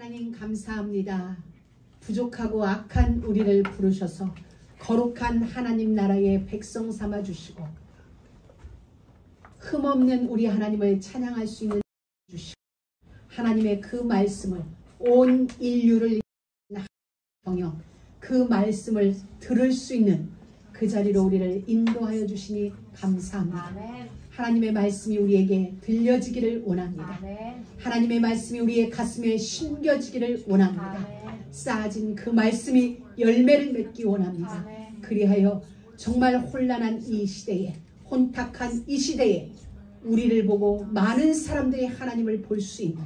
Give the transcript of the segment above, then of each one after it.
하나님 감사합니다. 부족하고 악한 우리를 부르셔서 거룩한 하나님 나라의 백성 삼아주시고 흠없는 우리 하나님을 찬양할 수 있는 주시고 하나님의 그 말씀을 온 인류를 경영 그 말씀을 들을 수 있는 그 자리로 우리를 인도하여 주시니 감사합니다. 아멘. 하나님의 말씀이 우리에게 들려지기를 원합니다. 아멘. 하나님의 말씀이 우리의 가슴에 심겨지기를 원합니다. 아멘. 쌓아진 그 말씀이 열매를 맺기 원합니다. 아멘. 그리하여 정말 혼란한 이 시대에 혼탁한 이 시대에 우리를 보고 많은 사람들이 하나님을 볼 수 있는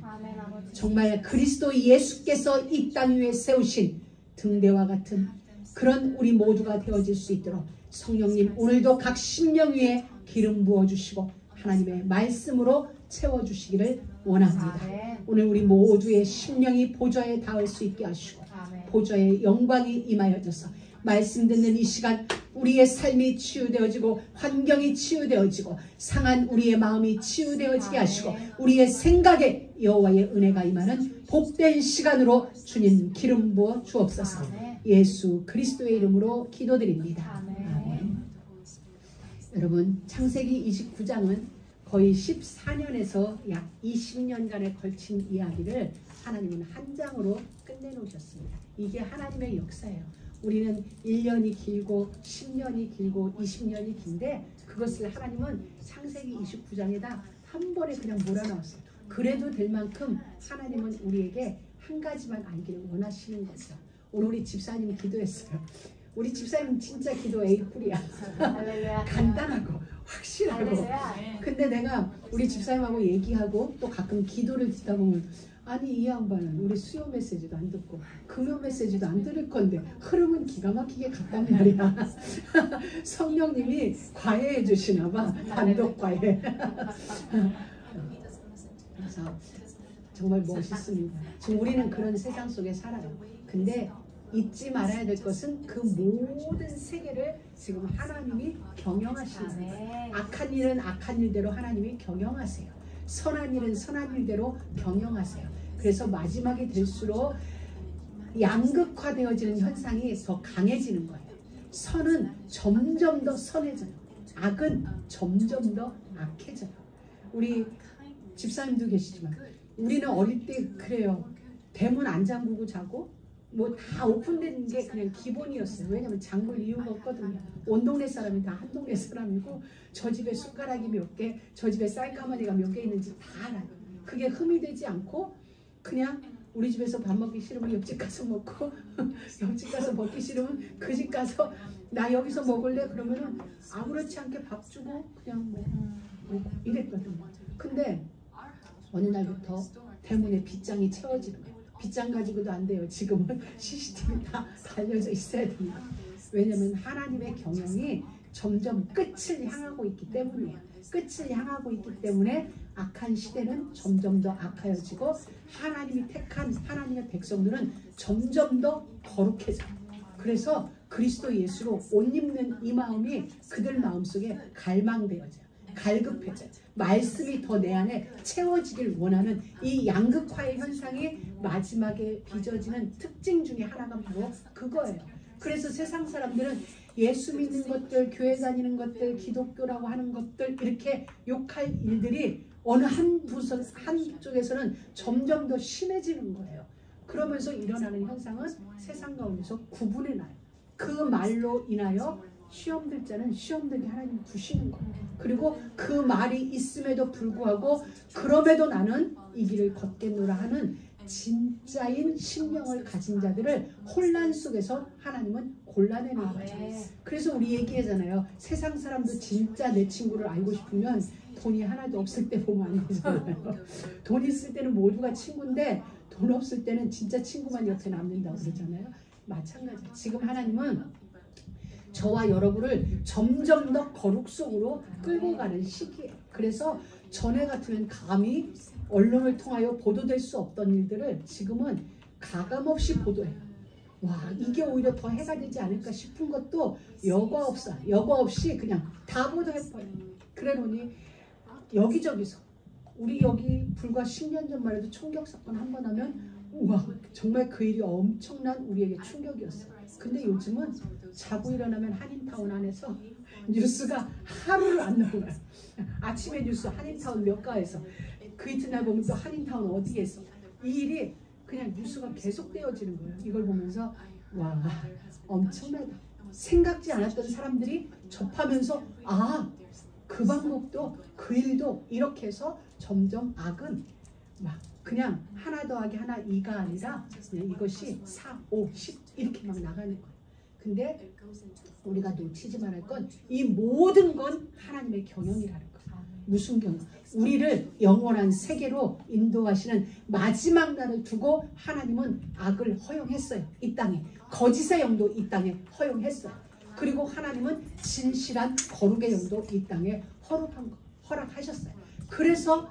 정말 그리스도 예수께서 이 땅 위에 세우신 등대와 같은 그런 우리 모두가 되어질 수 있도록 성령님 오늘도 각 심령 위에 기름 부어주시고 하나님의 말씀으로 채워주시기를 원합니다. 아멘. 오늘 우리 모두의 심령이 보좌에 닿을 수 있게 하시고 아멘. 보좌의 영광이 임하여져서 말씀 듣는 이 시간 우리의 삶이 치유되어지고 환경이 치유되어지고 상한 우리의 마음이 치유되어지게 하시고 우리의 생각에 여호와의 은혜가 임하는 복된 시간으로 주님 기름 부어 주옵소서. 예수 그리스도의 이름으로 기도드립니다. 아멘. 여러분 창세기 29장은 거의 14년에서 약 20년간에 걸친 이야기를 하나님은 한 장으로 끝내놓으셨습니다. 이게 하나님의 역사예요. 우리는 1년이 길고 10년이 길고 20년이 긴데 그것을 하나님은 창세기 29장에다 한 번에 그냥 몰아넣었어요. 그래도 될 만큼 하나님은 우리에게 한 가지만 알기를 원하시는 거죠. 오늘 우리 집사님 기도했어요. 우리 집사님 진짜 기도 A뿔이야. 간단하고 확실하고. 근데 내가 우리 집사님하고 얘기하고 또 가끔 기도를 듣다 보면 아니 이 양반은 우리 수요 메시지도 안 듣고 금요 메시지도 안 들을 건데 흐름은 기가 막히게 갔단 말이야. 성령님이 과외해 주시나 봐. 단독 과외. 그래서 정말 멋있습니다. 지금 우리는 그런 세상 속에 살아요. 근데 잊지 말아야 될 것은 그 모든 세계를 지금 하나님이 경영하시는 거예요. 악한 일은 악한 일대로 하나님이 경영하세요. 선한 일은 선한 일대로 경영하세요. 그래서 마지막이 될수록 양극화되어지는 현상이 더 강해지는 거예요. 선은 점점 더 선해져요. 악은 점점 더 악해져요. 우리 집사님도 계시지만 우리는 어릴 때 그래요. 대문 안 잠그고 자고 뭐 다 오픈된 게 그냥 기본이었어요. 왜냐면 잠글 이유가 없거든요. 온 동네 사람이 다 한 동네 사람이고 저 집에 숟가락이 몇 개, 저 집에 쌀가마니가 몇 개 있는지 다 알아요. 그게 흠이 되지 않고 그냥 우리 집에서 밥 먹기 싫으면 옆집 가서 먹고 옆집 가서 먹기 싫으면 그 집 가서 나 여기서 먹을래? 그러면은 아무렇지 않게 밥 주고 그냥 뭐 이랬거든요. 근데 어느 날부터 대문에 빗장이 채워지는 거예요. 빗장 가지고도 안 돼요. 지금은 CCTV 다 달려져 있어야 됩니다. 왜냐하면 하나님의 경영이 점점 끝을 향하고 있기 때문이에요. 끝을 향하고 있기 때문에 악한 시대는 점점 더 악하여지고 하나님이 택한 하나님의 백성들은 점점 더 거룩해져요. 그래서 그리스도 예수로 옷 입는 이 마음이 그들 마음속에 갈망되어져요. 갈급해져요. 말씀이 더 내 안에 채워지길 원하는 이 양극화의 현상이 마지막에 빚어지는 특징 중에 하나가 바로 그거예요. 그래서 세상 사람들은 예수 믿는 것들, 교회 다니는 것들, 기독교라고 하는 것들 이렇게 욕할 일들이 어느 한쪽에서는 점점 더 심해지는 거예요. 그러면서 일어나는 현상은 세상 가운데서 구분해 놔요. 그 말로 인하여 시험 들 자는 시험 들게 하나님 두시는 거예요. 그리고 그 말이 있음에도 불구하고 그럼에도 나는 이 길을 걷겠노라 하는 진짜인 심령을 가진 자들을 혼란 속에서 하나님은 골라내는 거죠. 그래서 우리 얘기하잖아요. 세상 사람도 진짜 내 친구를 알고 싶으면 돈이 하나도 없을 때 보면 안 되잖아요. 돈 있을 때는 모두가 친구인데 돈 없을 때는 진짜 친구만 옆에 남는다고 그러잖아요. 마찬가지예요. 지금 하나님은 저와 여러분을 점점 더 거룩 속으로 끌고 가는 시기예요. 그래서 전에 같으면 감히 언론을 통하여 보도될 수 없던 일들을 지금은 가감없이 보도해요. 와, 이게 오히려 더 해가 되지 않을까 싶은 것도 여과 없이 그냥 다 보도해버려요. 그러니 여기저기서 우리 여기 불과 10년 전만 해도 총격 사건 한 번 하면 우와, 정말 그 일이 엄청난 우리에게 충격이었어요. 근데 요즘은 자고 일어나면 한인타운 안에서 뉴스가 하루를 안 나와요. 아침에 뉴스 한인타운 몇 가에서, 그 이튿날 보면 또 한인타운 어디에서, 이 일이 그냥 뉴스가 계속되어지는 거예요. 이걸 보면서 와, 엄청나다. 생각지 않았던 사람들이 접하면서 아, 그 방법도 그 일도 이렇게 해서 점점 악은 막 그냥 하나 더하기 하나 2가 아니라 그냥 이것이 4, 5, 10 이렇게 막 나가는 거예요. 근데 우리가 놓치지 말할 건 이 모든 건 하나님의 경영이라는 거예요. 무슨 경영? 우리를 영원한 세계로 인도하시는 마지막 날을 두고 하나님은 악을 허용했어요. 이 땅에. 거짓의 영도 이 땅에 허용했어요. 그리고 하나님은 진실한 거룩의 영도 이 땅에 허락하셨어요. 그래서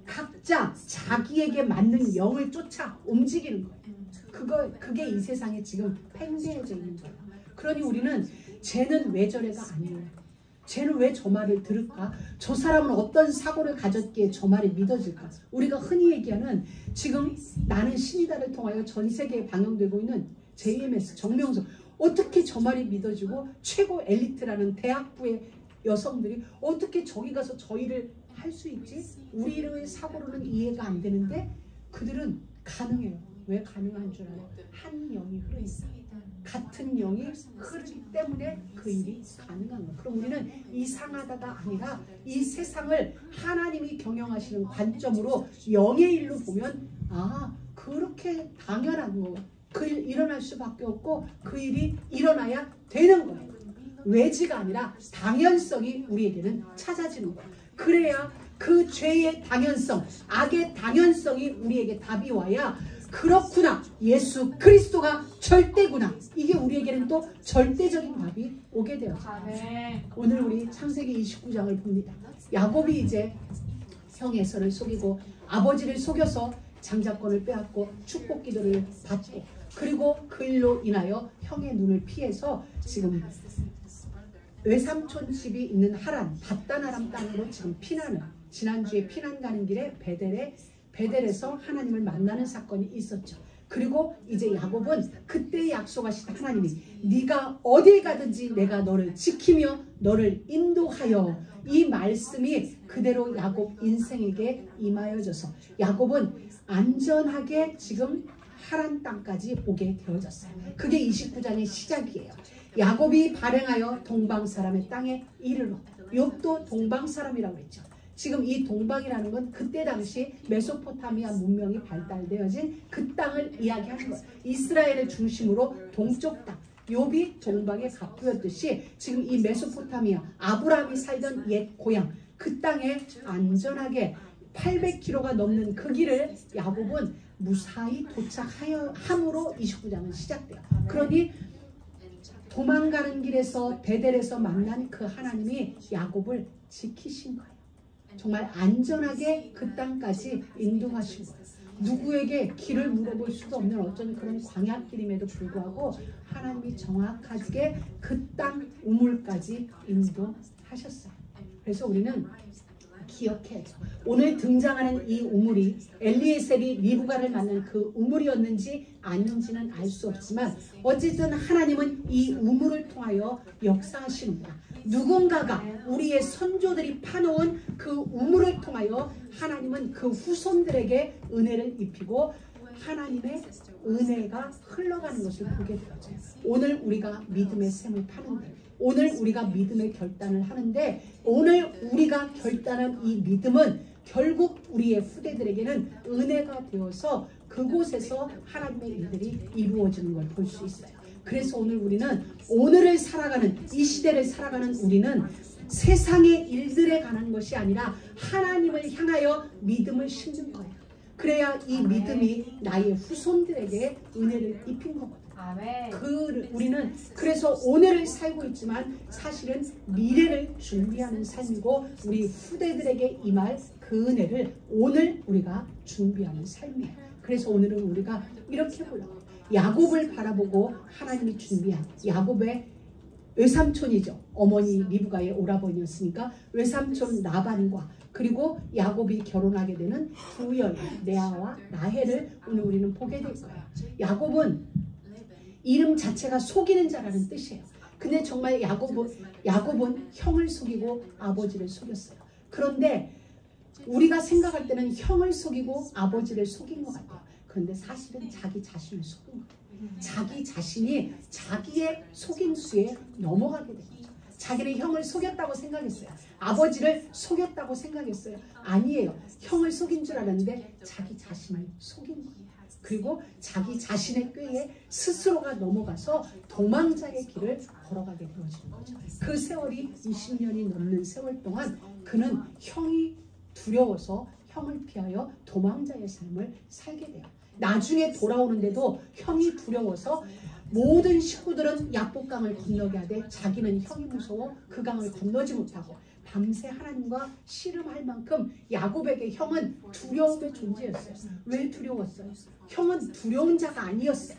각자 자기에게 맞는 영을 쫓아 움직이는 거예요. 그게 이 세상에 지금 팽배해져 있는 거예요. 그러니 우리는 쟤는 왜 저래가 아니에요. 쟤는 왜 저 말을 들을까? 저 사람은 어떤 사고를 가졌기에 저 말이 믿어질까? 우리가 흔히 얘기하는 지금 나는 신이다를 통하여 전 세계에 방영되고 있는 JMS, 정명석, 어떻게 저 말이 믿어지고 최고 엘리트라는 대학부의 여성들이 어떻게 저기 가서 저 일을 할 수 있지? 우리의 사고로는 이해가 안 되는데 그들은 가능해요. 왜 가능한 줄 알아요? 한 영이 흐르니까. 같은 영이 흐르기 때문에 그 일이 가능한 거예요. 그럼 우리는 이상하다가 아니라 이 세상을 하나님이 경영하시는 관점으로 영의 일로 보면 아, 그렇게 당연한 거. 그 일 일어날 수밖에 없고 그 일이 일어나야 되는 거예요. 외지가 아니라 당연성이 우리에게는 찾아지는 거예요. 그래야 그 죄의 당연성, 악의 당연성이 우리에게 답이 와야 그렇구나, 예수 그리스도가 절대구나, 이게 우리에게는 또 절대적인 답이 오게 되어요. 오늘 우리 창세기 29장을 봅니다. 야곱이 이제 형 에서를 속이고 아버지를 속여서 장자권을 빼앗고 축복 기도를 받고 그리고 그 일로 인하여 형의 눈을 피해서 지금 외삼촌 집이 있는 하란, 밧단 아람 땅으로 지금 피난을, 지난주에 피난 가는 길에 베델에서 하나님을 만나는 사건이 있었죠. 그리고 이제 야곱은 그때 약속하신 하나님이 네가 어딜 가든지 내가 너를 지키며 너를 인도하여, 이 말씀이 그대로 야곱 인생에게 임하여져서 야곱은 안전하게 지금 하란 땅까지 오게 되어졌어요. 그게 29장의 시작이에요. 야곱이 발행하여 동방 사람의 땅에 이르러, 욥도 동방 사람이라고 했죠. 지금 이 동방이라는 건 그때 당시 메소포타미아 문명이 발달되어진 그 땅을 이야기하는 거예요. 이스라엘을 중심으로 동쪽 땅, 욥이 동방의 갑부였듯이 지금 이 메소포타미아, 아브라함이 살던 옛 고향, 그 땅에 안전하게 800km가 넘는 그 길을 야곱은 무사히 도착함으로 29장은 시작돼요. 그러니 도망가는 길에서 베델에서 만난 그 하나님이 야곱을 지키신 거예요. 정말 안전하게 그 땅까지 인도하신 거예요. 누구에게 길을 물어볼 수도 없는 어떤 그런 광야길임에도 불구하고 하나님이 정확하게 그 땅 우물까지 인도하셨어요. 그래서 우리는 기억해야죠. 오늘 등장하는 이 우물이 엘리에셀이 리브가를 만난 그 우물이었는지 아닌지는 알 수 없지만 어쨌든 하나님은 이 우물을 통하여 역사하시는 거야. 누군가가 우리의 선조들이 파놓은 그 우물을 통하여 하나님은 그 후손들에게 은혜를 입히고 하나님의 은혜가 흘러가는 것을 보게 되어져요. 오늘 우리가 믿음의 샘을 파는데, 오늘 우리가 믿음의 결단을 하는데, 오늘 우리가 결단한 이 믿음은 결국 우리의 후대들에게는 은혜가 되어서 그곳에서 하나님의 일들이 이루어지는 걸 볼 수 있어요. 그래서 오늘 우리는 오늘을 살아가는, 이 시대를 살아가는 우리는 세상의 일들에 관한 것이 아니라 하나님을 향하여 믿음을 심는 거예요. 그래야 이 믿음이 나의 후손들에게 은혜를 입힌 거거든요. 우리는 그래서 오늘을 살고 있지만 사실은 미래를 준비하는 삶이고 우리 후대들에게 임할 그 은혜를 오늘 우리가 준비하는 삶이에요. 그래서 오늘은 우리가 이렇게 보려고 야곱을 바라보고 하나님이 준비한 야곱의 외삼촌이죠. 어머니 리브가의 오라버니였으니까 외삼촌 라반과 그리고 야곱이 결혼하게 되는 두 여인 레아와 라헬을 오늘 우리는 보게 될 거예요. 야곱은 이름 자체가 속이는 자라는 뜻이에요. 근데 정말 야곱은 형을 속이고 아버지를 속였어요. 그런데 우리가 생각할 때는 형을 속이고 아버지를 속인 것 같아요. 그런데 사실은 자기 자신을 속인 거예요. 자기 자신이 자기의 속임수에 넘어가게 된 거죠. 자기는 형을 속였다고 생각했어요. 아버지를 속였다고 생각했어요. 아니에요. 형을 속인 줄 알았는데 자기 자신을 속인 거예요. 그리고 자기 자신의 꾀에 스스로가 넘어가서 도망자의 길을 걸어가게 되어지는 거죠. 그 세월이 20년이 넘는 세월 동안 그는 형이 두려워서 형을 피하여 도망자의 삶을 살게 돼요. 나중에 돌아오는데도 형이 두려워서 모든 식구들은 야복강을 건너게 하되 자기는 형이 무서워 그 강을 건너지 못하고 밤새 하나님과 씨름할 만큼 야곱에게 형은 두려움의 존재였어요. 왜 두려웠어요? 형은 두려운 자가 아니었어요.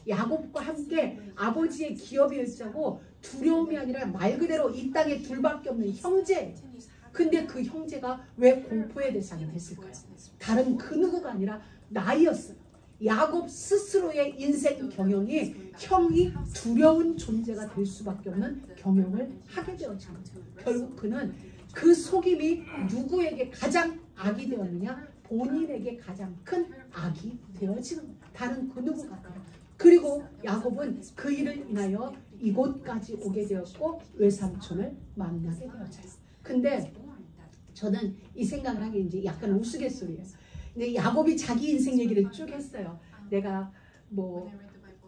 야곱과 함께 아버지의 기업이었자고 두려움이 아니라 말 그대로 이 땅에 둘밖에 없는 형제. 근데 그 형제가 왜 공포의 대상이 됐을까요? 다른 그 누구가 아니라 나이였어요. 야곱 스스로의 인생 경영이 형이 두려운 존재가 될 수밖에 없는 경영을 하게 되었죠. 결국 그는 그 속임이 누구에게 가장 악이 되었느냐? 본인에게 가장 큰 악이 되어지는 거예요. 다른 그 누구 같아요. 그리고 야곱은 그 일을 인하여 이곳까지 오게 되었고 외삼촌을 만나게 되었어요. 근데 저는 이 생각을 하기 이제 약간 우스갯소리예요. 근데 야곱이 자기 인생 얘기를 쭉 했어요. 내가 뭐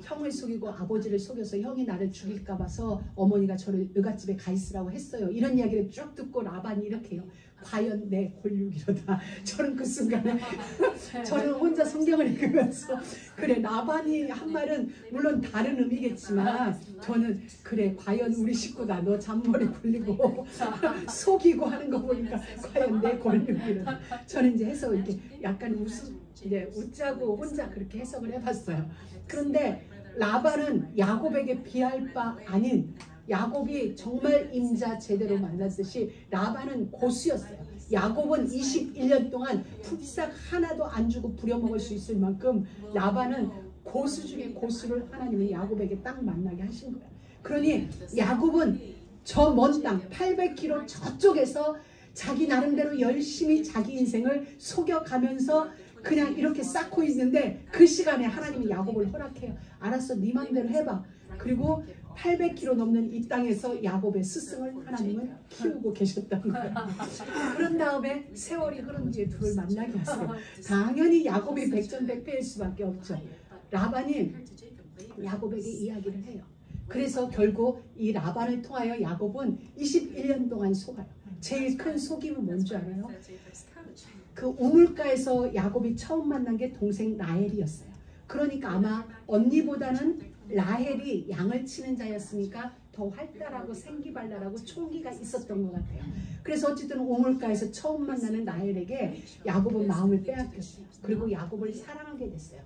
형을 속이고 아버지를 속여서 형이 나를 죽일까 봐서 어머니가 저를 의갓집에 가 있으라고 했어요. 이런 이야기를 쭉 듣고 라반이 이렇게 해요. 과연 내 골육이로다. 저는 그 순간에 저는 혼자 성경을 읽으면서 그래 라반이 한 말은 물론 다른 의미겠지만 저는 그래 과연 우리 식구다. 너 잔머리 굴리고 속이고 하는 거 보니까 과연 내 골육이로다. 저는 이제 해서 이렇게 약간 이제 웃자고 혼자 그렇게 해석을 해봤어요. 그런데 라반은 야곱에게 비할 바 아닌 야곱이 정말 임자 제대로 만났듯이 라반은 고수였어요. 야곱은 21년 동안 풀싹 하나도 안 주고 부려먹을 수 있을 만큼 라반은 고수 중에 고수를 하나님이 야곱에게 딱 만나게 하신 거예요. 그러니 야곱은 저 먼 땅 800km 저쪽에서 자기 나름대로 열심히 자기 인생을 속여가면서 그냥 이렇게 쌓고 있는데 그 시간에 하나님이 야곱을 허락해요. 알았어, 네 맘대로 해봐. 그리고 800km 넘는 이 땅에서 야곱의 스승을 하나님은 키우고 계셨다는 거예요. 그런 다음에 세월이 흐른 뒤에 둘을 만나게 하세요. 당연히 야곱이 백전백패일 수밖에 없죠. 라반이 야곱에게 이야기를 해요. 그래서 결국 이 라반을 통하여 야곱은 21년 동안 속아요. 제일 큰 속임은 뭔지 알아요? 그 우물가에서 야곱이 처음 만난 게 동생 라헬이었어요. 그러니까 아마 언니보다는 라헬이 양을 치는 자였으니까 더 활달하고 생기발랄하고 총기가 있었던 것 같아요. 그래서 어쨌든 우물가에서 처음 만나는 라헬에게 야곱은 마음을 빼앗겼어요. 그리고 야곱을 사랑하게 됐어요.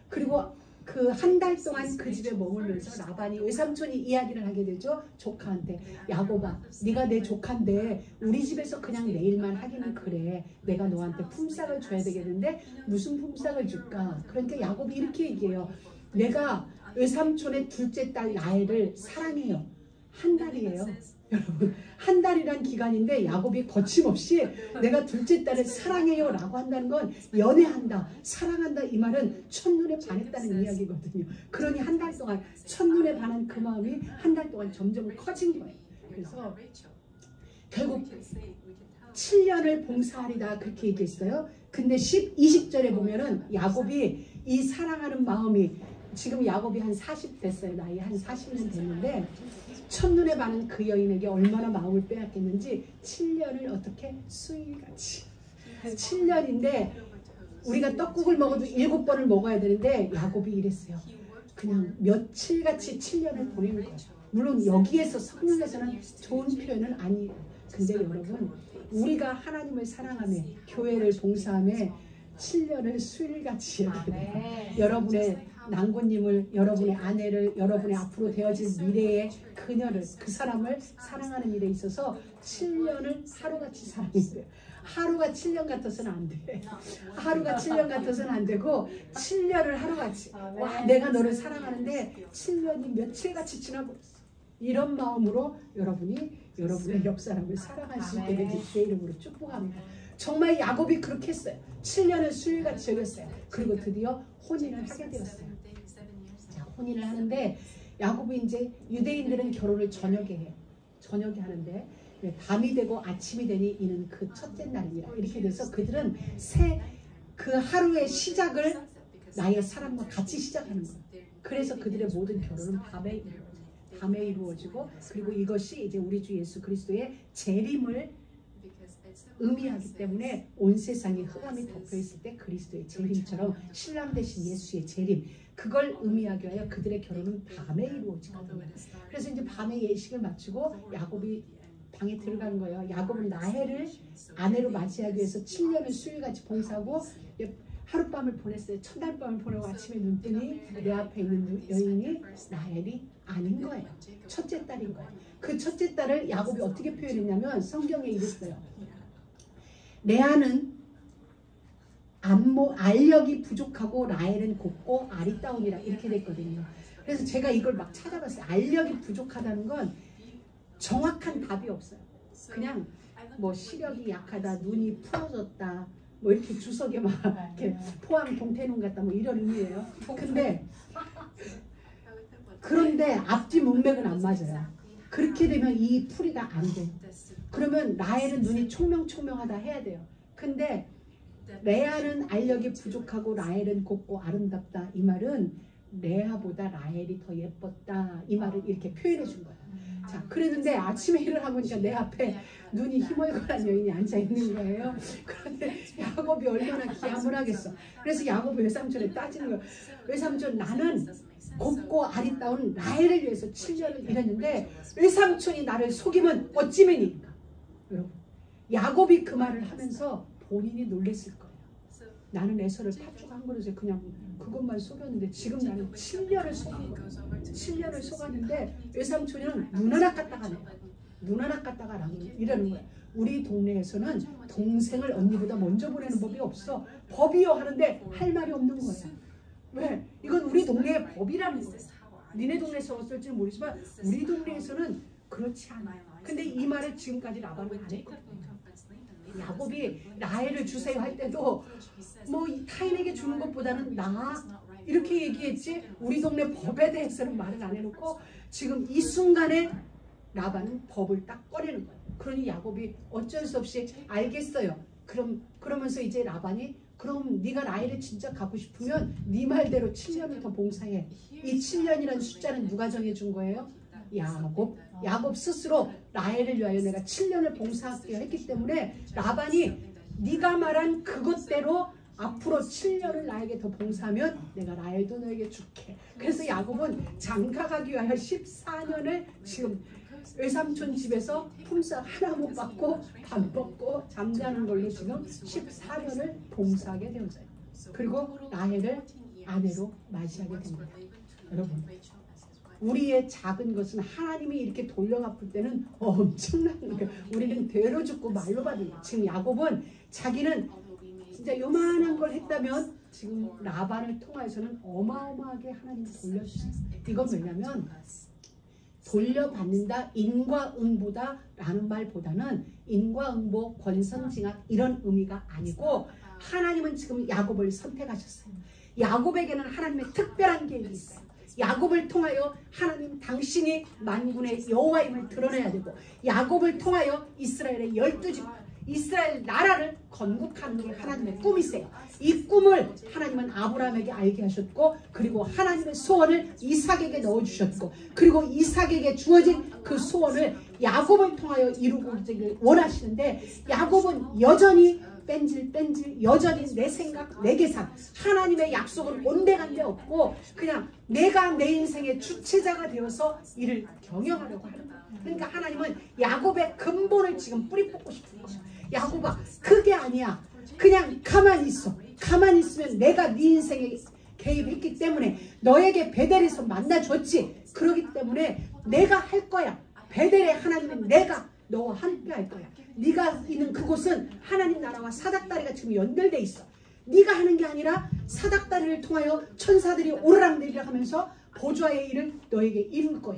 그리고 그 한 달 동안 그 집에 머물면서 라반이 외삼촌이 이야기를 하게 되죠. 조카한테. 야곱아, 네가 내 조카인데 우리 집에서 그냥 내일만 하기는 그래. 내가 너한테 품삯을 줘야 되겠는데 무슨 품삯을 줄까? 그러니까 야곱이 이렇게 얘기해요. 내가 외삼촌의 둘째 딸 라헬을 사랑해요. 한 달이에요. 여러분, 한 달이란 기간인데 야곱이 거침없이 내가 둘째 딸을 사랑해요 라고 한다는 건 연애한다, 사랑한다 이 말은 첫눈에 반했다는 이야기거든요. 그러니 한 달 동안 첫눈에 반한 그 마음이 한 달 동안 점점 커진 거예요. 그래서 결국 7년을 봉사하리다 그렇게 얘기했어요. 근데 20절에 보면은 야곱이 이 사랑하는 마음이 지금 야곱이 한 40 됐어요. 나이 한 40년 됐는데 첫눈에 반한 그 여인에게 얼마나 마음을 빼앗겼는지 7년을 어떻게 수일같이 7년인데 우리가 떡국을 먹어도 7번을 먹어야 되는데 야곱이 이랬어요. 그냥 며칠같이 7년을 보내는 거예요. 물론 여기에서 성경에서는 좋은 표현은 아니에요. 근데 여러분 우리가 하나님을 사랑하며 교회를 봉사하며 7년을 수일같이 여러분의 난고님을, 여러분의 아내를, 여러분의 앞으로 되어질 미래의 그녀를, 그 사람을 사랑하는 일에 있어서 7년을 하루같이 사랑해야 돼요. 하루가 7년 같아서는 안 돼. 하루가 7년 같아서는 안 되고 7년을 하루같이. 와, 내가 너를 사랑하는데 7년이 며칠같이 지나고 있어. 이런 마음으로 여러분이 여러분의 옆사람을 사랑할 수 있게 되길 주의 이름으로 축복합니다. 정말 야곱이 그렇게 했어요. 7년을 수일같이 여겼어요. 그리고 드디어 혼인을 하게 되었어요. 자, 혼인을 하는데 야곱이 이제 유대인들은 결혼을 저녁에 해요. 저녁에 하는데 밤이 되고 아침이 되니 이는 그 첫째 날이라. 이렇게 돼서 그들은 그 하루의 시작을 나의 사랑과 같이 시작하는 거예요. 그래서 그들의 모든 결혼은 밤에 이루어지고 그리고 이것이 이제 우리 주 예수 그리스도의 재림을 의미하기 때문에 온 세상이 흑암이 덮여있을 때 그리스도의 재림처럼 신랑 되신 예수의 재림, 그걸 의미하기 위하여 그들의 결혼은 밤에 이루어지거든요. 그래서 이제 밤에 예식을 마치고 야곱이 방에 들어간 거예요. 야곱은 라헬을 아내로 맞이하기 위해서 7년을 수일같이 봉사하고 하룻밤을 보냈어요. 첫날밤을 보내고 아침에 눈 뜨니 내 앞에 있는 여인이 라헬이 아닌 거예요. 첫째 딸인 거예요. 그 첫째 딸을 야곱이 어떻게 표현했냐면 성경에 이랬어요. 레아는 알력이 부족하고 라헬은 곱고 아리따움이라 이렇게 됐거든요. 그래서 제가 이걸 막 찾아봤어요. 알력이 부족하다는 건 정확한 답이 없어요. 그냥 뭐 시력이 약하다, 눈이 풀어졌다, 뭐 이렇게 주석에 막 이렇게 포함 동태눈 같다, 뭐 이런 의미예요. 그런데 앞뒤 문맥은 안 맞아요. 그렇게 되면 이 풀이가 안 돼. 그러면 라헬은 눈이 총명총명하다 해야 돼요. 근데 레아는 알력이 부족하고 라헬은 곱고 아름답다. 이 말은 레아보다 라헬이 더 예뻤다. 이 말을 이렇게 표현해 준 거예요. 자, 그랬는데 아침에 일어나보니까 내 앞에 눈이 희멀건한 여인이 앉아있는 거예요. 그런데 야곱이 얼마나 기함을 하겠어. 그래서 야곱이 외삼촌에 따지는 거예요. 외삼촌, 나는 곱고 아리따운 라헬을 위해서 7년을 일했는데 외삼촌이 나를 속이면 어찌매니까. 여러분, 야곱이 그 말을 하면서 본인이 놀랬을 거예요. 나는 에서를 팥죽한 그릇에 그냥 그것만 속였는데 지금 나는 7년을 속은 거예요. 7년을 속았는데 외삼촌은 눈 하나 깠다가 내요. 눈 하나 깠다가 이러는 거예요. 우리 동네에서는 동생을 언니보다 먼저 보내는 법이 없어. 법이요 하는데 할 말이 없는 거예요. 왜? 이건 우리 동네의 법이라는 거예요. 니네 동네에서 어떨지는 모르지만 우리 동네에서는 그렇지 않아요. 근데 이 말을 지금까지 라반은 안 했거든요. 야곱이 라헬을 주세요 할 때도 뭐 타인에게 주는 것보다는 나 이렇게 얘기했지 우리 동네 법에 대해서는 말을 안 해놓고 지금 이 순간에 라반은 법을 딱 꺼내는 거예요. 그러니 야곱이 어쩔 수 없이 알겠어요. 그러면서 이제 라반이 그럼 네가 라헬을 진짜 갖고 싶으면 네 말대로 7년을 더 봉사해. 이 7년이라는 숫자는 누가 정해준 거예요? 야곱 스스로 라헬을 위하여 내가 7년을 봉사하게 했기 때문에 라반이 네가 말한 그것대로 앞으로 7년을 나에게 더 봉사하면 내가 라헬도 너에게 줄게. 그래서 야곱은 장가가기 위하여 14년을 지금 외삼촌 집에서 품삯 하나 못 받고 밥 먹고 잠자는 걸로 지금 14년을 봉사하게 되었어요. 그리고 라헬을 아내로 맞이하게 됩니다. 여러분, 우리의 작은 것은 하나님이 이렇게 돌려갚을 때는 엄청난 거예요. 우리는 되로 죽고 말로 받은 거예요. 지금 야곱은 자기는 진짜 요만한 걸 했다면 지금 라반을 통해서는 어마어마하게 하나님이 돌려주셨어요. 이건 왜냐면 돌려받는다, 인과응보다 라는 말보다는 인과응보, 권선징악 이런 의미가 아니고 하나님은 지금 야곱을 선택하셨어요. 야곱에게는 하나님의 특별한 계획이 있어요. 야곱을 통하여 하나님 당신이 만군의 여호와임을 드러내야 되고 야곱을 통하여 이스라엘의 12지파 이스라엘 나라를 건국하는 게 하나님의 꿈이세요. 이 꿈을 하나님은 아브라함에게 알게 하셨고 그리고 하나님의 소원을 이삭에게 넣어주셨고 그리고 이삭에게 주어진 그 소원을 야곱을 통하여 이루기를 원하시는데 야곱은 여전히 뺀질 여전히 내 생각 내 계산 하나님의 약속은 온데간데 없고 그냥 내가 내 인생의 주체자가 되어서 이를 경영하려고 하는 거예요. 그러니까 하나님은 야곱의 근본을 지금 뿌리 뽑고 싶은 거예요. 야곱아, 그게 아니야. 그냥 가만히 있어. 가만히 있으면 내가 네 인생에 개입했기 때문에 너에게 베델에서 만나줬지. 그러기 때문에 내가 할 거야. 베델의 하나님은 내가 너와 함께 할 거야. 네가 있는 그곳은 하나님 나라와 사닥다리가 지금 연결돼 있어. 네가 하는 게 아니라 사닥다리를 통하여 천사들이 오르락내리락 하면서 보좌의 일을 너에게 이룰 거야.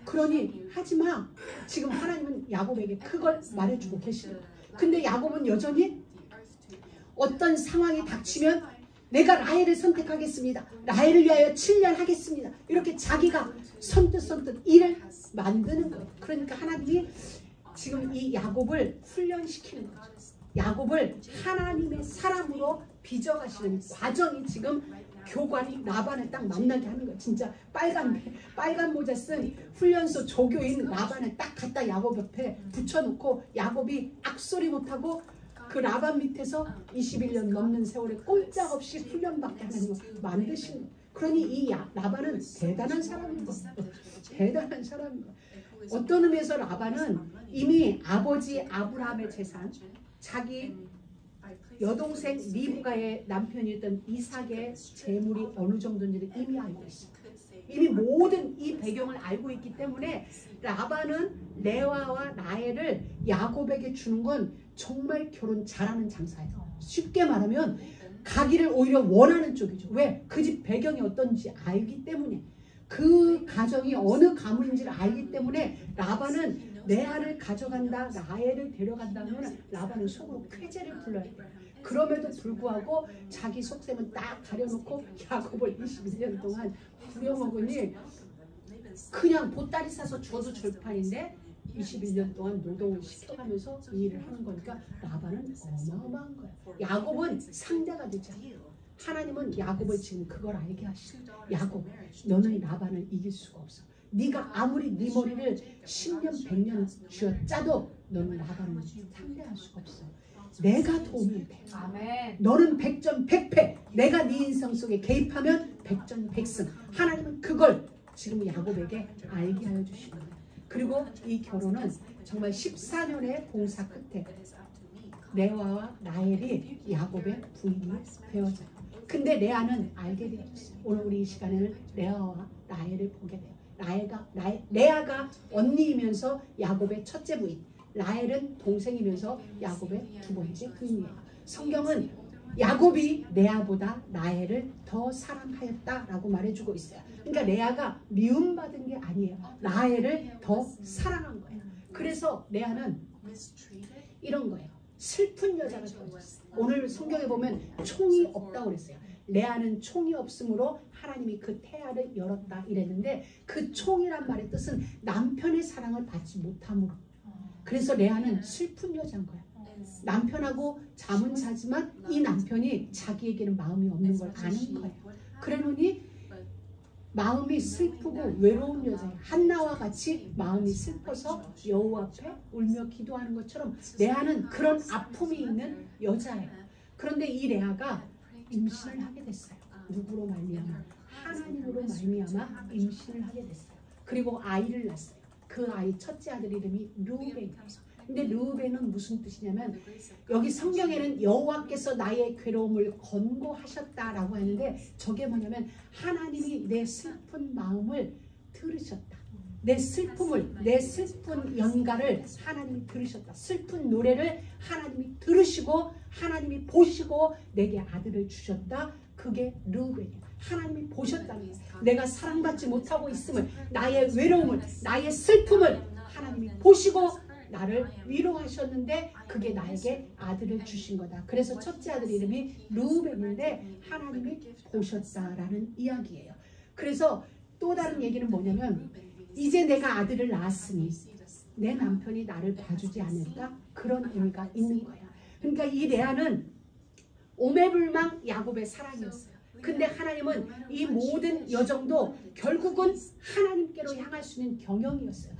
그러니 하지마. 지금 하나님은 야곱에게 그걸 말해주고 계시는 거야. 근데 야곱은 여전히 어떤 상황이 닥치면 내가 라헬을 선택하겠습니다. 라헬을 위하여 7년 하겠습니다. 이렇게 자기가 선뜻 일을 만드는 거예요. 그러니까 하나님이 지금 이 야곱을 훈련시키는 거죠. 야곱을 하나님의 사람으로 빚어가시는 과정이 지금 교관이 라반을 딱 만나게 하는 거예요. 진짜 빨간 모자 쓴 훈련소 조교인 라반을 딱 갖다 야곱 옆에 붙여놓고 야곱이 악소리 못하고 그 라반 밑에서 21년 넘는 세월에 꼼짝없이 훈련받게 하나님을 만드신 거예요. 그러니 이 라반은 대단한 사람인 거예요. 대단한 사람인 거예요. 어떤 의미에서 라반은 이미 아버지 아브라함의 재산, 자기 여동생 리브가의 남편이었던 이삭의 재물이 어느 정도인지를 이미 알고 있어요. 이미 모든 이 배경을 알고 있기 때문에 라반은 레아와 라헬을 야곱에게 주는 건 정말 결혼 잘하는 장사예요. 쉽게 말하면 가기를 오히려 원하는 쪽이죠. 왜? 그 집 배경이 어떤지 알기 때문에, 그 가정이 어느 가문인지를 알기 때문에 라반은 레아를 가져간다, 라헬을 데려간다 하면 라반은 속으로 쾌재를 불러야 돼요. 그럼에도 불구하고 자기 속셈은 딱 가려놓고 야곱을 21년 동안 부려먹으니 그냥 보따리 싸서 줘도 절판인데 21년 동안 노동을 시켜가면서 이 일을 하는 거니까 라반은 어마어마한 거예요. 야곱은 상대가 되지 않아요. 하나님은 야곱을 지금 그걸 알게 하시죠. 야곱, 너는 라반을 이길 수가 없어. 네가 아무리 네 머리를 10년 100년 쥐어짜도 너는 라반을 상대할 수가 없어. 내가 도움이 돼. 아멘. 너는 100전 100패. 내가 네 인생 속에 개입하면 100전 100승. 하나님은 그걸 지금 야곱에게 알게 하여 주신 거예요. 그리고 이 결혼은 정말 14년의 봉사 끝에 레아와 라헬이 야곱의 부인이 되어져요. 근데 레아는 알게 되었어요. 오늘 우리 이 시간에는 레아와 라헬을 보게 돼요. 레아가 언니이면서 야곱의 첫째 부인, 라헬은 동생이면서 야곱의 두 번째 부인이에요. 성경은 야곱이 레아보다 라헬을 더 사랑하였다라고 말해주고 있어요. 그러니까 레아가 미움받은 게 아니에요. 라헬을 더 사랑한 거예요. 그래서 레아는 이런 거예요. 슬픈 여자가 되어졌어요. 오늘 성경에 보면 총이 없다고 그랬어요. 레아는 총이 없으므로 하나님이 그 태아를 열었다 이랬는데, 그 총이란 말의 뜻은 남편의 사랑을 받지 못함으로. 그래서 레아는 슬픈 여자인 거야. 남편하고 잠은 자지만 이 남편이 자기에게는 마음이 없는 걸 아는 거예요. 그러니 마음이 슬프고 외로운 여자예요. 한나와 같이 마음이 슬퍼서 여호와 앞에 울며 기도하는 것처럼 레아는 그런 아픔이 있는 여자예요. 그런데 이 레아가 임신을 하게 됐어요. 누구로 말미암아? 하나님으로 말미암아 임신을 하게 됐어요. 그리고 아이를 낳았어요. 그 아이 첫째 아들 이름이 르우벤이에요. 근데 르우벤은 무슨 뜻이냐면, 여기 성경에는 여호와께서 나의 괴로움을 권고하셨다라고 하는데, 저게 뭐냐면 하나님이 내 슬픈 마음을 들으셨다. 내 슬픔을, 내 슬픈 연가를 하나님이 들으셨다. 슬픈 노래를 하나님이 들으시고 하나님이 보시고 내게 아들을 주셨다. 그게 르우벤이야. 하나님이 보셨다는 거예요. 내가 사랑받지 못하고 있음을, 나의 외로움을, 나의 슬픔을 하나님이 보시고 나를 위로하셨는데 그게 나에게 아들을 주신 거다. 그래서 첫째 아들 이름이 르우벤인데 하나님이 보셨다라는 이야기예요. 그래서 또 다른 얘기는 뭐냐면, 이제 내가 아들을 낳았으니 내 남편이 나를 봐주지 않을까? 그런 의미가 있는 거예요. 그러니까 이 레아는 오매불망 야곱의 사랑이었어요. 근데 하나님은 이 모든 여정도 결국은 하나님께로 향할 수 있는 경영이었어요.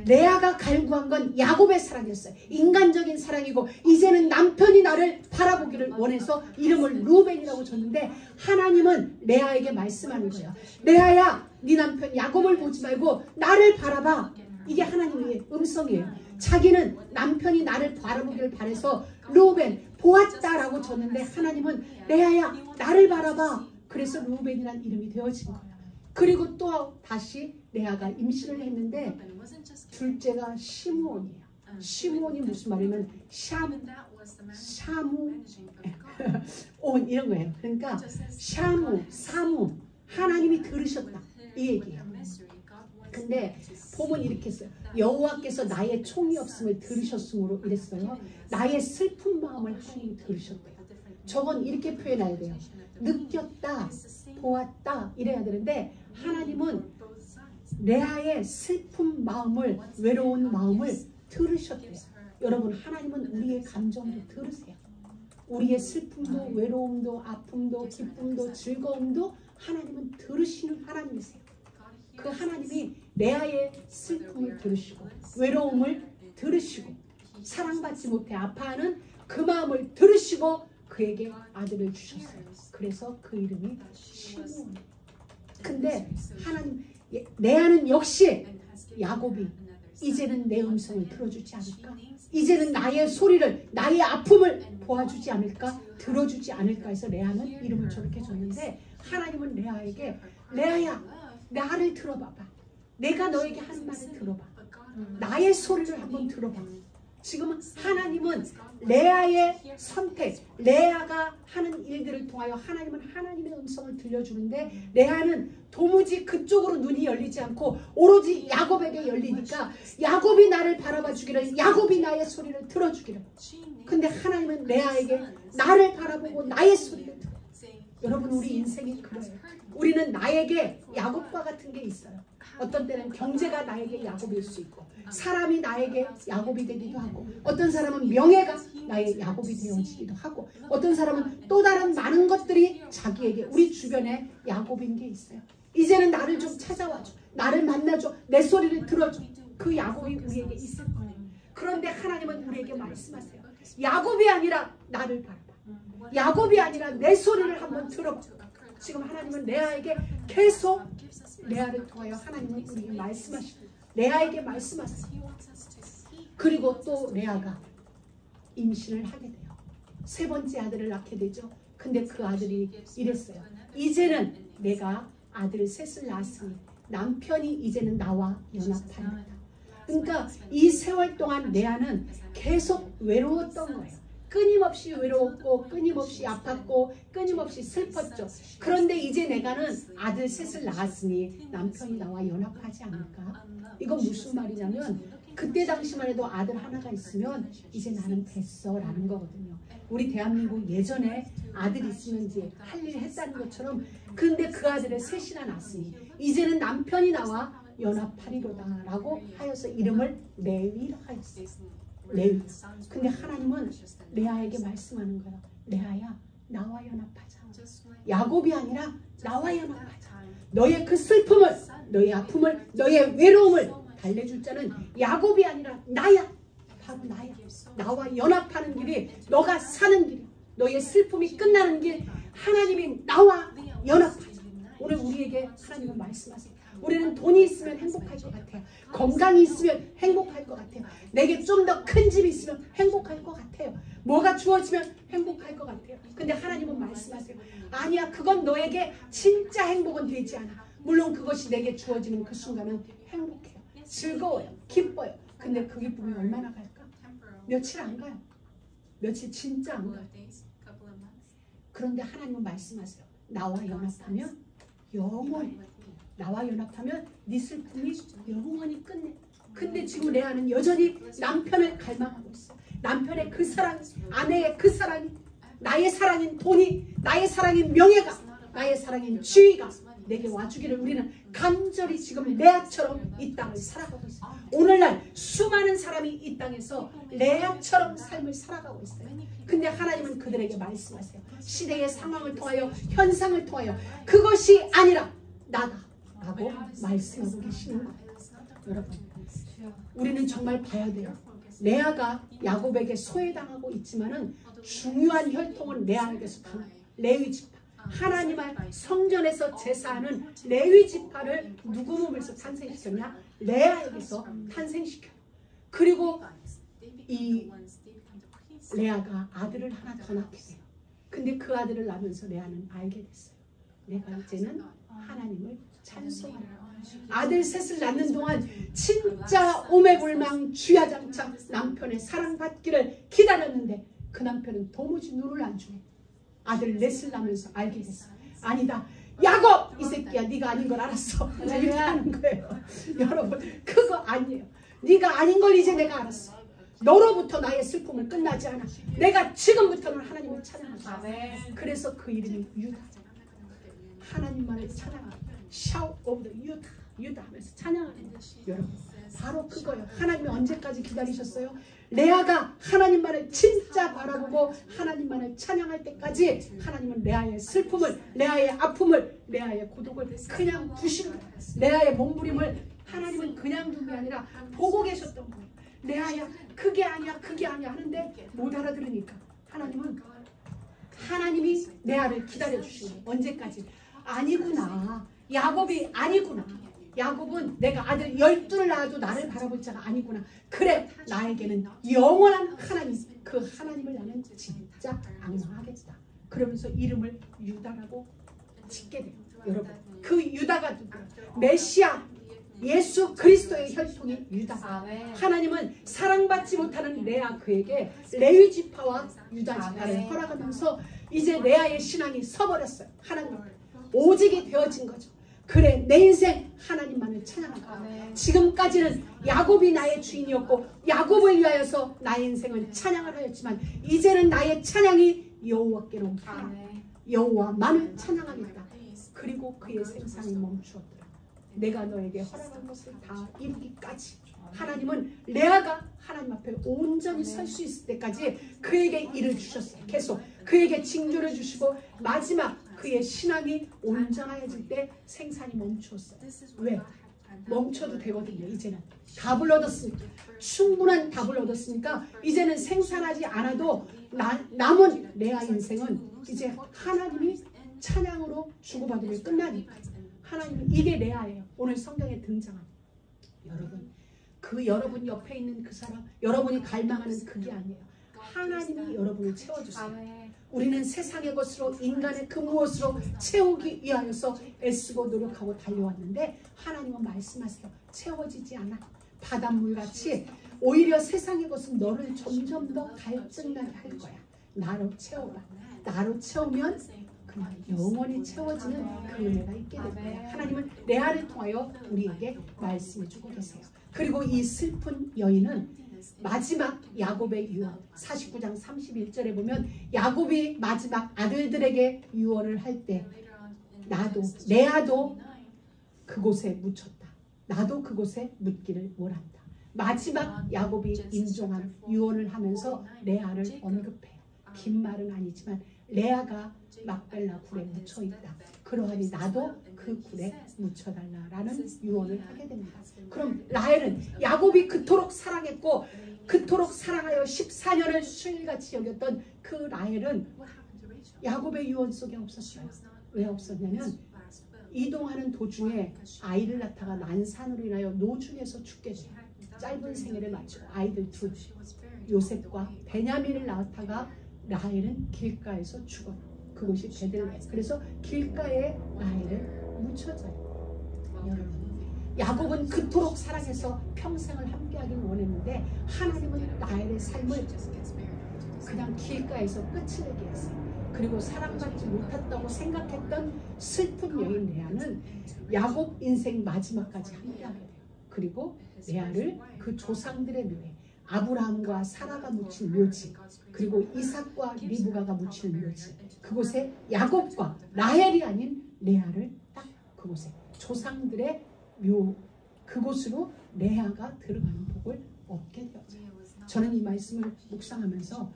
레아가 갈구한 건 야곱의 사랑이었어요. 인간적인 사랑이고, 이제는 남편이 나를 바라보기를 원해서 이름을 르우벤이라고 줬는데, 하나님은 레아에게 말씀하는 거예요. 레아야, 네 남편 야곱을 보지 말고 나를 바라봐. 이게 하나님의 음성이에요. 자기는 남편이 나를 바라보기를 바라서 르우벤 보았다라고 줬는데 하나님은 레아야 나를 바라봐. 그래서 루벤이라는 이름이 되어진 거예요. 그리고 또 다시 레아가 임신을 했는데 둘째가 시므온이에요. 시므온이 무슨 말이냐면 샤무 온 이런 거예요. 그러니까 샤무 사무 하나님이 들으셨다 이 얘기예요. 근데 보면 이렇게 했어요. 여호와께서 나의 총이 없음을 들으셨으므로 이랬어요. 나의 슬픈 마음을 하나님이 들으셨대요. 저건 이렇게 표현해야 돼요. 느꼈다, 보았다 이래야 되는데 하나님은 레아의 슬픈 마음을, 외로운 마음을 들으셨대요. 여러분 하나님은 우리의 감정도 들으세요. 우리의 슬픔도 외로움도 아픔도 기쁨도 즐거움도 하나님은 들으시는 하나님이세요. 그 하나님이 레아의 슬픔을 들으시고 외로움을 들으시고 사랑받지 못해 아파하는 그 마음을 들으시고 그에게 아들을 주셨어요. 그래서 그 이름이 시므온. 근데 하나님 레아는 역시 야곱이 이제는 내 음성을 들어주지 않을까? 이제는 나의 소리를 나의 아픔을 보아주지 않을까? 들어주지 않을까 해서 레아는 이름을 저렇게 줬는데 하나님은 레아에게 레아야 나를 들어봐봐. 내가 너에게 하는 말을 들어봐. 나의 소리를 한번 들어봐. 지금 하나님은 레아의 선택, 레아가 하는 일들을 통하여 하나님은 하나님의 음성을 들려주는데 레아는 도무지 그쪽으로 눈이 열리지 않고 오로지 야곱에게 열리니까 야곱이 나를 바라봐 주기를, 야곱이 나의 소리를 들어주기를. 근데 하나님은 레아에게 나를 바라보고 나의 소리를 들어. 여러분 우리 인생이 그래요. 우리는 나에게 야곱과 같은 게 있어요. 어떤 때는 경제가 나에게 야곱일 수 있고 사람이 나에게 야곱이 되기도 하고 어떤 사람은 명예가 나의 야곱이 되어지기도 하고 어떤 사람은 또 다른 많은 것들이 자기에게 우리 주변에 야곱인 게 있어요. 이제는 나를 좀 찾아와줘. 나를 만나줘. 내 소리를 들어줘. 그 야곱이 우리에게 있을 거예요. 그런데 하나님은 우리에게 말씀하세요. 야곱이 아니라 나를 바라봐. 야곱이 아니라 내 소리를 한번 들어봐. 지금 하나님은 레아에게 계속 레아를 통하여 하나님은 우리에게 말씀하시고 레아에게 말씀하세요. 그리고 또 레아가 임신을 하게 돼요. 세 번째 아들을 낳게 되죠. 근데 그 아들이 이랬어요. 이제는 내가 아들 셋을 낳았으니 남편이 이제는 나와 연합합니다. 그러니까 이 세월 동안 레아는 계속 외로웠던 거예요. 끊임없이 외로웠고 끊임없이 아팠고 끊임없이 슬펐죠. 그런데 이제 내가는 아들 셋을 낳았으니 남편이 나와 연합하지 않을까? 이건 무슨 말이냐면 그때 당시만 해도 아들 하나가 있으면 이제 나는 됐어 라는 거거든요. 우리 대한민국 예전에 아들 있으면 이제 할 일 했다는 것처럼 근데 그 아들을 셋이나 낳았으니 이제는 남편이 나와 연합하리로다 라고 하여서 이름을 레위로 하였어요. 레위. 근데 하나님은 레아에게 말씀하는 거야. 레아야 나와 연합하자. 야곱이 아니라 나와 연합하자. 너의 그 슬픔을 너의 아픔을 너의 외로움을 달래줄 자는 야곱이 아니라 나야. 바로 나야. 나와 연합하는 길이 너가 사는 길이야. 너의 슬픔이 끝나는 길 하나님이 나와 연합하자. 오늘 우리에게 하나님은 말씀하세요. 우리는 돈이 있으면 행복할 것 같아요. 건강이 있으면 행복할 것 같아요. 내게 좀 더 큰 집이 있으면 행복할 것 같아요. 뭐가 주어지면 행복할 것 같아요. 근데 하나님은 말씀하세요. 아니야, 그건 너에게 진짜 행복은 되지 않아. 물론 그것이 내게 주어지는 그 순간은 행복해요. 즐거워요. 기뻐요. 근데 그 기쁨이 얼마나 갈까? 며칠 안 가요. 며칠 진짜 안 가요. 그런데 하나님은 말씀하세요. 나와 연합하면 영원히 나와 연합하면 네 슬픔이 영원히 끝내. 근데 지금 레아는 여전히 남편을 갈망하고 있어. 남편의 그 사랑, 아내의 그 사랑이, 나의 사랑인 돈이, 나의 사랑인 명예가, 나의 사랑인 지위가 내게 와주기를 우리는 간절히 지금 레아처럼 이 땅을 살아가고 있어요. 오늘날 수많은 사람이 이 땅에서 레아처럼 삶을 살아가고 있어요. 근데 하나님은 그들에게 말씀하세요. 시대의 상황을 통하여, 현상을 통하여 그것이 아니라 나다 라고 말씀하고 계시는 거예요. 여러분, 우리는 정말 봐야 돼요. 레아가 야곱에게 소외당하고 있지만은 중요한 혈통은 레아에게서 가는 레위 지파. 하나님의 성전에서 제사하는 레위 지파를 누구 몸에서 탄생시켰냐? 레아에게서 탄생시켜. 그리고 이 레아가 아들을 하나 더 낳게 돼요. 근데 그 아들을 낳으면서 레아는 알게 됐어요. 내가 이제는 하나님을 찬송하라. 아들 셋을 낳는 동안 진짜 오매불망 주야장창 남편의 사랑받기를 기다렸는데 그 남편은 도무지 눈을 안 주고 아들 넷을 낳으면서 알게 됐어. 아니다, 야곱 이 새끼야, 네가 아닌 걸 알았어. 이렇게 하는 거예요. 여러분, 그거 아니에요. 네가 아닌 걸 이제 내가 알았어. 너로부터 나의 슬픔은 끝나지 않아. 내가 지금부터는 하나님을 찬양하자. 그래서 그 이름이 유다. 하나님만을 찬양하라. Shout of the 유다, 유다 하면서 찬양하는 거예요. 여러분, 바로 그거예요. 하나님이 언제까지 기다리셨어요? 레아가 하나님만을 진짜 바라보고 하나님만을 찬양할 때까지 하나님은 레아의 슬픔을, 레아의 아픔을, 레아의 고독을 그냥 두시고, 레아의 몸부림을 하나님은 그냥 둔 게 아니라 보고 계셨던 거예요. 레아야, 그게 아니야, 그게 아니야 하는데 못 알아들으니까 하나님이 레아를 기다려주시는 거예요. 언제까지? 아니구나, 야곱이 아니구나. 야곱은 내가 아들 12를 낳아도 나를 바라볼 자가 아니구나. 그래, 나에게는 영원한 하나님, 그 하나님을 나는 진짜 악망하겠다. 그러면서 이름을 유다라고 짓게 돼요. 여러분, 그 유다가 누구예요? 메시아 예수 그리스도의 혈통인 유다. 하나님은 사랑받지 못하는 레아 그에게 레위 지파와 유다 지파를 허락하면서 이제 레아의 신앙이 서버렸어요. 하나님 오직이 되어진 거죠. 그래, 내 인생 하나님만을 찬양하라. 지금까지는 야곱이 나의 주인이었고 야곱을 위하여서 나의 인생은 찬양을 하였지만 이제는 나의 찬양이 여호와께로 가라. 여호와만을 찬양하겠다. 그리고 그의 생산이 멈추었더라. 내가 너에게 허락한 것을 다 이루기까지. 하나님은 레아가 하나님 앞에 온전히 설 수 있을 때까지 그에게 일을 주셨어요. 계속 그에게 징조를 주시고 마지막 그의 신앙이 온전해질 때 생산이 멈추었어요. 왜? 멈춰도 되거든요. 이제는 답을 얻었으니까, 충분한 답을 얻었으니까 이제는 생산하지 않아도 남은 레아 인생은 이제 하나님이 찬양으로 주고받으면 끝나니까. 하나님은 이게 레아예요. 오늘 성경에 등장한 여러분, 그 여러분 옆에 있는 그 사람, 여러분이 갈망하는 그게 아니에요. 하나님이 여러분을 채워주세요. 우리는 세상의 것으로, 인간의 그 무엇으로 채우기 위하여서 애쓰고 노력하고 달려왔는데 하나님은 말씀하세요. 채워지지 않아. 바닷물같이 오히려 세상의 것은 너를 점점 더 갈증나게 할 거야. 나로 채워라. 나로 채우면 그냥 영원히 채워지는 그 은혜가 있게 될 거야. 하나님은 레아를 통하여 우리에게 말씀해 주고 계세요. 그리고 이 슬픈 여인은 마지막 야곱의 유언 49장 31절에 보면 야곱이 마지막 아들들에게 유언을 할 때 나도, 레아도 그곳에 묻혔다. 나도 그곳에 묻기를 원한다. 마지막 야곱이 인정한 유언을 하면서 레아를 언급해요. 긴 말은 아니지만 레아가 막벨라 굴에 묻혀있다. 그러하니 나도 그 굴에 묻혀달라라는 유언을 하게 됩니다. 그럼 라헬은 야곱이 그토록 사랑했고 그토록 사랑하여 14년을 수일같이 여겼던 그 라헬은 야곱의 유언 속에 없었어요. 왜 없었냐면 이동하는 도중에 아이를 낳다가 난산으로 인하여 노중에서 죽게 돼요. 짧은 생애를 마치고 아이들 둘, 요셉과 베냐민을 낳다가 라헬은 길가에서 죽어요. 그곳이 베들레헴. 그래서 길가에 라헬을 묻혀져요. 여러분, 야곱은 그토록 사랑해서 평생을 함께하길 원했는데 하나님은 라헬의 삶을 그냥 길가에서 끝을 내게 했어요. 그리고 사랑받지 못했다고 생각했던 슬픈 여인 레아는 야곱 인생 마지막까지 함께하게 돼요. 그리고 레아를 그 조상들의 묘에 아브라함과 사라가 묻힌 묘지, 그리고 이삭과 리브가가 묻힌 묘지, 그곳에 야곱과 라헬이 아닌 레아를 딱 그곳에 조상들의 묘, 그곳으로 레아가 들어가는 복을 얻게 되었죠. 저는 이 말씀을 묵상하면서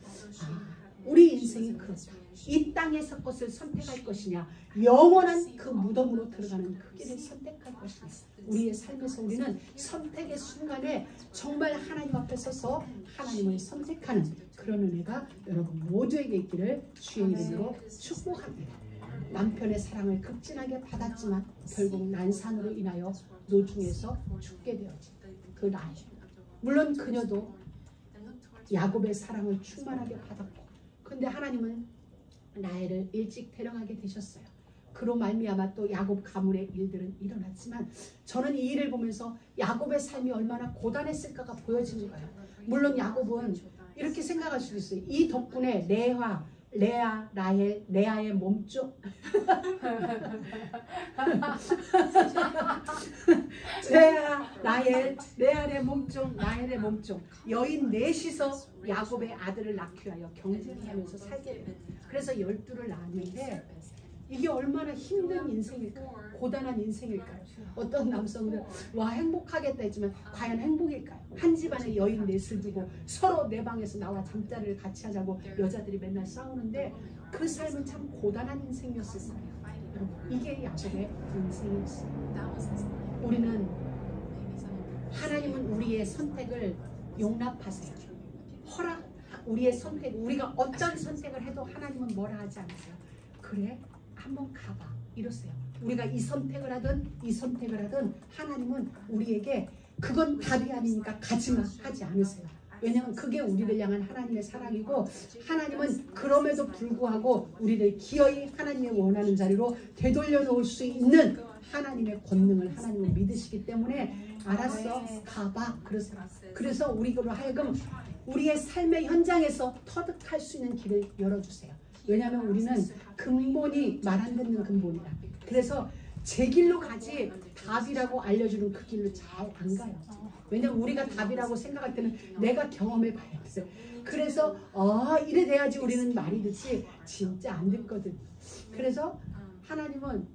우리 인생이 그렇다. 이 땅에서 것을 선택할 것이냐, 영원한 그 무덤으로 들어가는 그 길을 선택할 것이냐. 우리의 삶에서 우리는 선택의 순간에 정말 하나님 앞에 서서 하나님을 선택하는 그런 은혜가 여러분 모두에게 있기를 주의 이름으로 축복합니다. 남편의 사랑을 극진하게 받았지만 결국 난산으로 인하여 노중에서 죽게 되었지. 그 라헬. 물론 그녀도 야곱의 사랑을 충만하게 받았고, 근데 하나님은 라헬을 일찍 데려가게 되셨어요. 그로 말미암아 또 야곱 가문의 일들은 일어났지만, 저는 이 일을 보면서 야곱의 삶이 얼마나 고단했을까가 보여지는 거예요. 물론 야곱은 이렇게 생각할 수도 있어요. 이 덕분에 레아, 라헬, 레아의 몸쪽 레아, 라헬, 레아의 몸쪽, 라헬의 몸쪽, 여인 넷이서 야곱의 아들을 낳기 위하여 경쟁하면서 살게 돼요. 그래서 12를 낳았는데 이게 얼마나 힘든 인생일까요? 고단한 인생일까요? 어떤 남성들은 와 행복하겠다 했지만 과연 행복일까요? 한 집안에 여인 넷을 두고 서로 내 방에서 나와 잠자리를 같이 하자고 여자들이 맨날 싸우는데 그 삶은 참 고단한 인생이었을 거예요. 여러분, 이게 야곱의 인생이었어요. 우리는 하나님은 우리의 선택을 용납하세요. 우리의 선택, 우리가 어떤 선택을 해도 하나님은 뭐라 하지 않으세요. 그래? 한번 가봐 이러세요. 우리가 이 선택을 하든 이 선택을 하든 하나님은 우리에게 그건 답이 아니니까 가지마 하지 않으세요. 왜냐하면 그게 우리를 향한 하나님의 사랑이고, 하나님은 그럼에도 불구하고 우리를 기어이 하나님의 원하는 자리로 되돌려 놓을 수 있는 하나님의 권능을 하나님은 믿으시기 때문에 알았어 가봐 그러세요. 그래서 우리로 하여금 우리의 삶의 현장에서 터득할 수 있는 길을 열어주세요. 왜냐하면 우리는 근본이 말 안 듣는 근본이다. 그래서 제 길로 가지 답이라고 알려주는 그 길로 잘 안 가요. 왜냐하면 우리가 답이라고 생각할 때는 내가 경험해 봐야겠어요. 그래서 이래 돼야지 우리는 말이 듣지 진짜 안 듣거든. 그래서 하나님은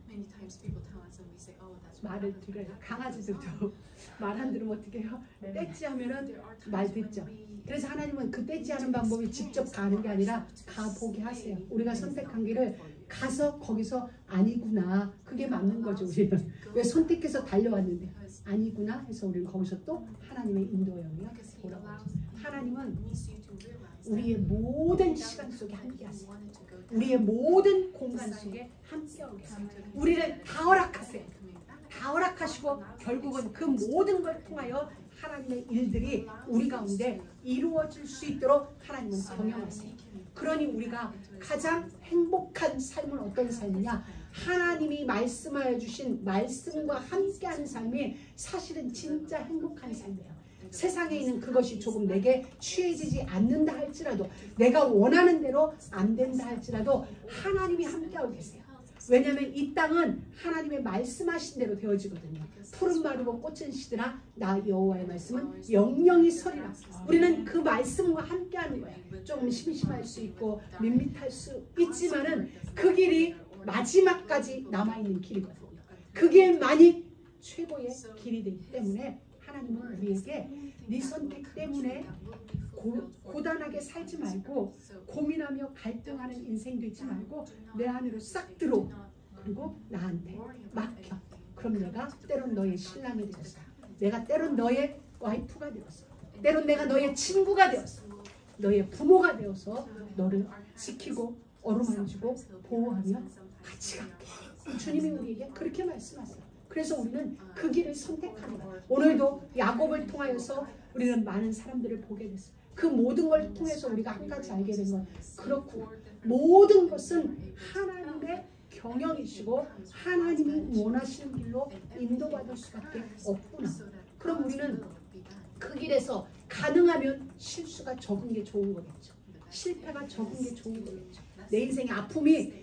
말을 들어요. 강아지들도 말 안 들으면 어떻게 해요? 떼찌하면은 말 듣죠. 그래서 하나님은 그 떼찌하는 방법이 직접 가는 게 아니라 가보게 하세요. 우리가 선택한 길을 가서 거기서 아니구나, 그게 맞는 거죠. 우리는 왜 선택해서 달려왔는데 아니구나 해서 우리는 거기서 또 하나님의 인도에 돌아가죠. 하나님은 우리의 모든 시간 속에 함께 하세요. 우리의 모든 공간 속에 함께 하세요. 우리를 다 허락하세요. 다 허락하시고 결국은 그 모든 걸 통하여 하나님의 일들이 우리 가운데 이루어질 수 있도록 하나님은 경영하세요. 그러니 우리가 가장 행복한 삶은 어떤 삶이냐? 하나님이 말씀하여 주신 말씀과 함께하는 삶이 사실은 진짜 행복한 삶이에요. 세상에 있는 그것이 조금 내게 취해지지 않는다 할지라도, 내가 원하는 대로 안 된다 할지라도 하나님이 함께하고 계세요. 왜냐하면 이 땅은 하나님의 말씀하신 대로 되어지거든요. 푸른 마르고 꽃은 시드라 나 여호와의 말씀은 영영이 서리라. 우리는 그 말씀과 함께하는 거예요. 조금 심심할 수 있고 밋밋할 수 있지만은 그 길이 마지막까지 남아있는 길이거든요. 그 길만이 최고의 길이 되기 때문에 하나님은 우리에게 네 선택 때문에 고단하게 살지 말고, 고민하며 갈등하는 인생 되지 말고 내 안으로 싹 들어, 그리고 나한테 맡겨. 그럼 내가 때론 너의 신랑이 되었어, 내가 때론 너의 와이프가 되었어, 때론 내가 너의 친구가 되었어, 너의 부모가 되어서 너를 지키고 어루만지고 보호하며 같이 갈게. 주님이 우리에게 그렇게 말씀하세요. 그래서 우리는 그 길을 선택하는 거예요. 오늘도 야곱을 통하여서 우리는 많은 사람들을 보게 됐어요. 그 모든 걸 통해서 우리가 한 가지 알게 된 건 그렇고, 모든 것은 하나님의 경영이시고 하나님이 원하시는 길로 인도받을 수밖에 없구나. 그럼 우리는 그 길에서 가능하면 실수가 적은 게 좋은 거겠죠. 실패가 적은 게 좋은 거겠죠. 내 인생에 아픔이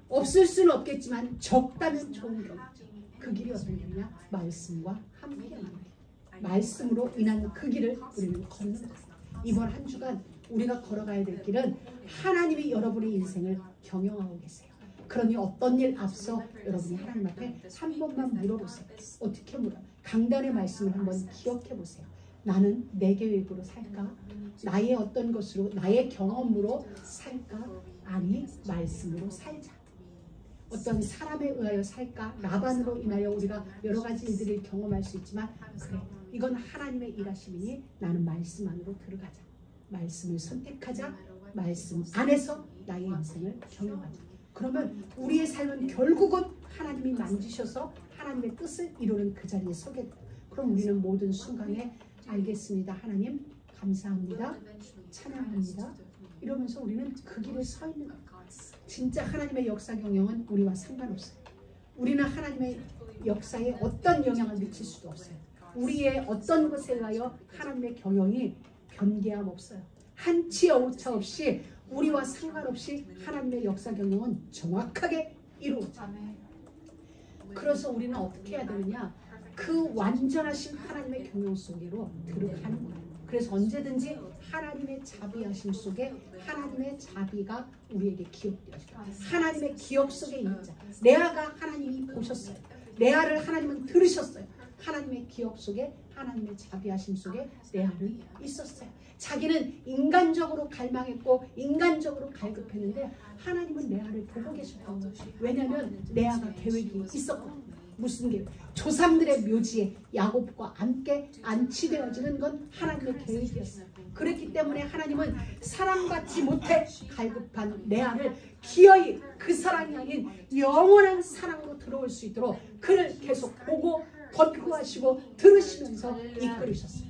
없을 수는 없겠지만 적다면 좋은 거겠죠. 그 길이 어떤 길이냐? 말씀과 함께하는 길. 말씀으로 인한 그 길을 우리는 걷는 거예요. 이번 한 주간 우리가 걸어가야 될 길은 하나님이 여러분의 인생을 경영하고 계세요. 그러니 어떤 일 앞서 여러분이 하나님 앞에 한 번만 물어보세요. 어떻게 물어? 강단의 말씀을 한번 기억해 보세요. 나는 내 계획으로 살까? 나의 어떤 것으로, 나의 경험으로 살까? 아니, 말씀으로 살자. 어떤 사람에 의하여 살까? 라반으로 인하여 우리가 여러 가지 일들을 경험할 수 있지만, 그래, 이건 하나님의 일하심이니 나는 말씀 안으로 들어가자. 말씀을 선택하자. 말씀 안에서 나의 인생을 경영하자. 그러면 우리의 삶은 결국은 하나님이 만지셔서 하나님의 뜻을 이루는 그 자리에 서게 돼요. 그럼 우리는 모든 순간에 알겠습니다. 하나님 감사합니다. 찬양합니다. 이러면서 우리는 그 길에 서 있는 거예요. 진짜 하나님의 역사 경영은 우리와 상관없어요. 우리는 하나님의 역사에 어떤 영향을 미칠 수도 없어요. 우리의 어떤 것에 의하여 하나님의 경영이 변개함 없어요. 한치 오차 없이 우리와 상관없이 하나님의 역사 경영은 정확하게 이루어져요. 그래서 우리는 어떻게 해야 되느냐? 그 완전하신 하나님의 경영 속으로 들어가는 거예요. 그래서 언제든지 하나님의 자비하심 속에 하나님의 자비가 우리에게 기억되어져요. 하나님의 기억 속에 있는 자. 레아가 하나님이 보셨어요. 레아를 하나님은 들으셨어요. 하나님의 기억 속에 하나님의 자비하심 속에 레아는 있었어요. 자기는 인간적으로 갈망했고 인간적으로 갈급했는데 하나님은 레아를 보고 계셨던 거예요. 왜냐하면 레아가 계획이 있었거든요. 무슨 계획? 조상들의 묘지에 야곱과 함께 안치되어지는 건 하나님의 계획이었어요. 그렇기 때문에 하나님은 사랑받지 못해 갈급한 레아를 기어이 그 사랑이 아닌 영원한 사랑으로 들어올 수 있도록 그를 계속 보고 권고하시고 들으시면서 이끌으셨어요.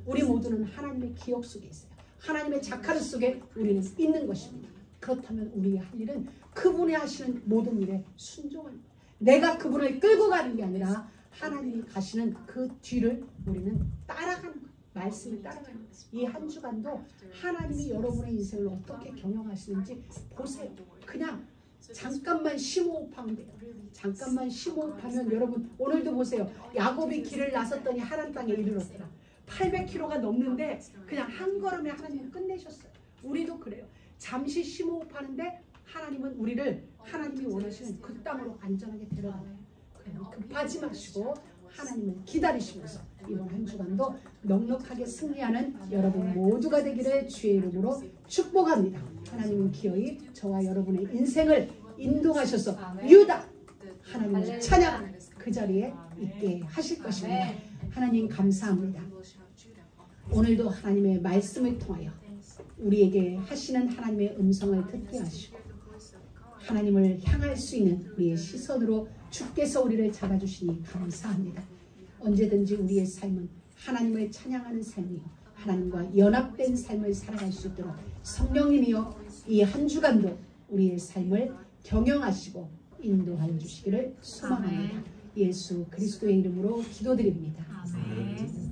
우리 모두는 하나님의 기억 속에 있어요. 하나님의 자카르 속에 우리는 있는 것입니다. 그렇다면 우리의 할 일은 그분이 하시는 모든 일에 순종하는 거예요. 내가 그분을 끌고 가는 게 아니라 하나님이 가시는 그 뒤를 우리는 따라가는 거예요. 말씀을 따라가는 거예요. 이 한 주간도 하나님이 여러분의 인생을 어떻게 경영하시는지 보세요. 그냥 잠깐만 심호흡하면 돼요. 잠깐만 심호흡하면 여러분 오늘도 보세요. 야곱이 길을 나섰더니 하란 땅에 이르렀더라. 800km가 넘는데 그냥 한 걸음에 하나님은 끝내셨어요. 우리도 그래요. 잠시 심호흡하는데 하나님은 우리를 하나님이 원하시는 그 땅으로 안전하게 데려가요. 급하지 마시고 하나님을 기다리시면서 이번 한 주간도 넉넉하게 승리하는 여러분 모두가 되기를 주의 이름으로 축복합니다. 하나님은 기어이 저와 여러분의 인생을 인도하셔서 유다 하나님을 찬양하는 그 자리에 있게 하실 것입니다. 하나님 감사합니다. 오늘도 하나님의 말씀을 통하여 우리에게 하시는 하나님의 음성을 듣게 하시고 하나님을 향할 수 있는 우리의 시선으로 주께서 우리를 잡아주시니 감사합니다. 언제든지 우리의 삶은 하나님을 찬양하는 삶이요 하나님과 연합된 삶을 살아갈 수 있도록 성령님이여 이 한 주간도 우리의 삶을 경영하시고 인도하여 주시기를 소망합니다. 예수 그리스도의 이름으로 기도드립니다. 아멘.